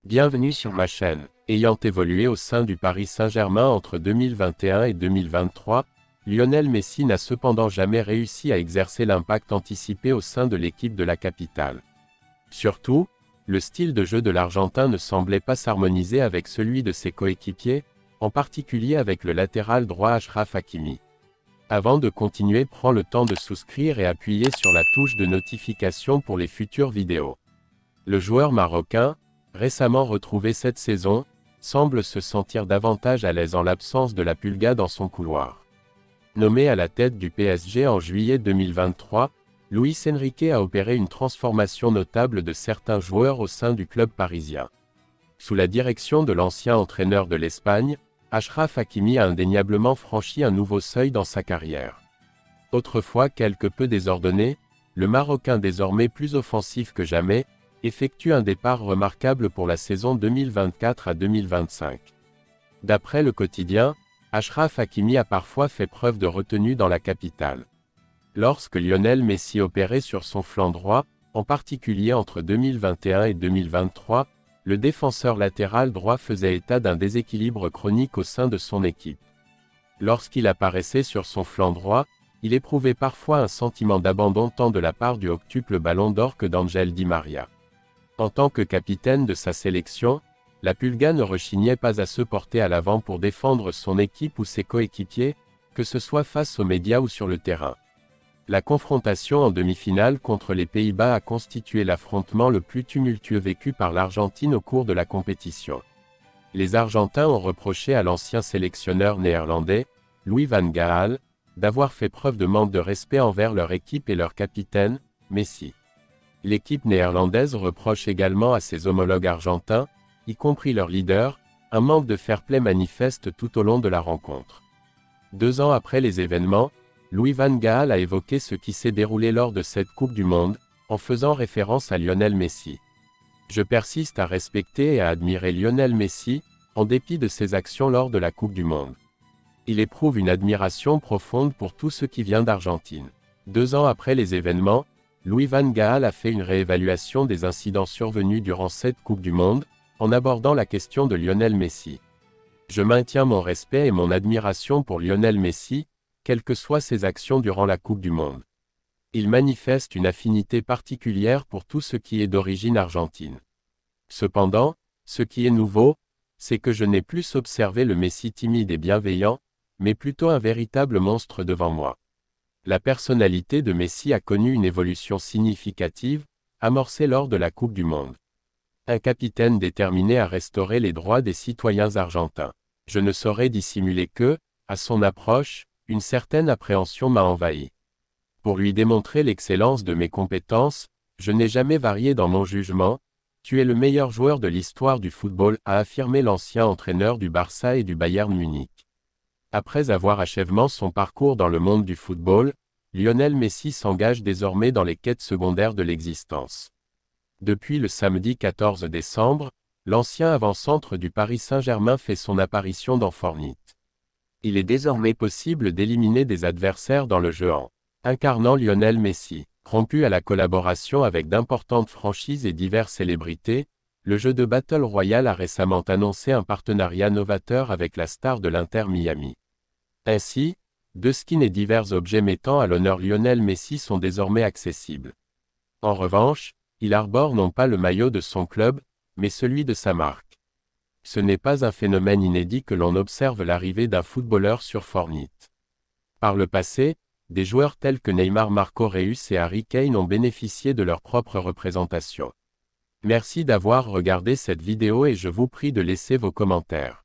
Bienvenue sur ma chaîne. Ayant évolué au sein du Paris Saint-Germain entre 2021 et 2023, Lionel Messi n'a cependant jamais réussi à exercer l'impact anticipé au sein de l'équipe de la capitale. Surtout, le style de jeu de l'Argentin ne semblait pas s'harmoniser avec celui de ses coéquipiers, en particulier avec le latéral droit Achraf Hakimi. Avant de continuer, prends le temps de souscrire et appuyer sur la touche de notification pour les futures vidéos. Le joueur marocain, récemment retrouvé cette saison, semble se sentir davantage à l'aise en l'absence de la Pulga dans son couloir. Nommé à la tête du PSG en juillet 2023, Luis Enrique a opéré une transformation notable de certains joueurs au sein du club parisien. Sous la direction de l'ancien entraîneur de l'Espagne, Achraf Hakimi a indéniablement franchi un nouveau seuil dans sa carrière. Autrefois quelque peu désordonné, le Marocain désormais plus offensif que jamais, effectue un départ remarquable pour la saison 2024 à 2025. D'après le quotidien, Achraf Hakimi a parfois fait preuve de retenue dans la capitale. Lorsque Lionel Messi opérait sur son flanc droit, en particulier entre 2021 et 2023, le défenseur latéral droit faisait état d'un déséquilibre chronique au sein de son équipe. Lorsqu'il apparaissait sur son flanc droit, il éprouvait parfois un sentiment d'abandon tant de la part du octuple Ballon d'Or que d'Angel Di Maria. En tant que capitaine de sa sélection, la Pulga ne rechignait pas à se porter à l'avant pour défendre son équipe ou ses coéquipiers, que ce soit face aux médias ou sur le terrain. La confrontation en demi-finale contre les Pays-Bas a constitué l'affrontement le plus tumultueux vécu par l'Argentine au cours de la compétition. Les Argentins ont reproché à l'ancien sélectionneur néerlandais, Louis van Gaal, d'avoir fait preuve de manque de respect envers leur équipe et leur capitaine, Messi. L'équipe néerlandaise reproche également à ses homologues argentins, y compris leur leader, un manque de fair-play manifeste tout au long de la rencontre. 2 ans après les événements, Louis van Gaal a évoqué ce qui s'est déroulé lors de cette Coupe du Monde, en faisant référence à Lionel Messi. « Je persiste à respecter et à admirer Lionel Messi, en dépit de ses actions lors de la Coupe du Monde. Il éprouve une admiration profonde pour tout ce qui vient d'Argentine. » 2 ans après les événements, Louis van Gaal a fait une réévaluation des incidents survenus durant cette Coupe du Monde, en abordant la question de Lionel Messi. « Je maintiens mon respect et mon admiration pour Lionel Messi, quelles que soient ses actions durant la Coupe du Monde. Il manifeste une affinité particulière pour tout ce qui est d'origine argentine. Cependant, ce qui est nouveau, c'est que je n'ai plus observé le Messi timide et bienveillant, mais plutôt un véritable monstre devant moi. La personnalité de Messi a connu une évolution significative, amorcée lors de la Coupe du Monde. Un capitaine déterminé à restaurer les droits des citoyens argentins. Je ne saurais dissimuler que, à son approche, une certaine appréhension m'a envahi. Pour lui démontrer l'excellence de mes compétences, je n'ai jamais varié dans mon jugement. Tu es le meilleur joueur de l'histoire du football, a affirmé l'ancien entraîneur du Barça et du Bayern Munich. Après avoir achèvement son parcours dans le monde du football, Lionel Messi s'engage désormais dans les quêtes secondaires de l'existence. Depuis le samedi 14 décembre, l'ancien avant-centre du Paris Saint-Germain fait son apparition dans Fortnite. Il est désormais possible d'éliminer des adversaires dans le jeu en incarnant Lionel Messi. Rompu à la collaboration avec d'importantes franchises et diverses célébrités, le jeu de Battle Royale a récemment annoncé un partenariat novateur avec la star de l'Inter Miami. Ainsi, 2 skins et divers objets mettant à l'honneur Lionel Messi sont désormais accessibles. En revanche, il arbore non pas le maillot de son club, mais celui de sa marque. Ce n'est pas un phénomène inédit que l'on observe l'arrivée d'un footballeur sur Fortnite. Par le passé, des joueurs tels que Neymar, Marco Reus et Harry Kane ont bénéficié de leur propre représentation. Merci d'avoir regardé cette vidéo et je vous prie de laisser vos commentaires.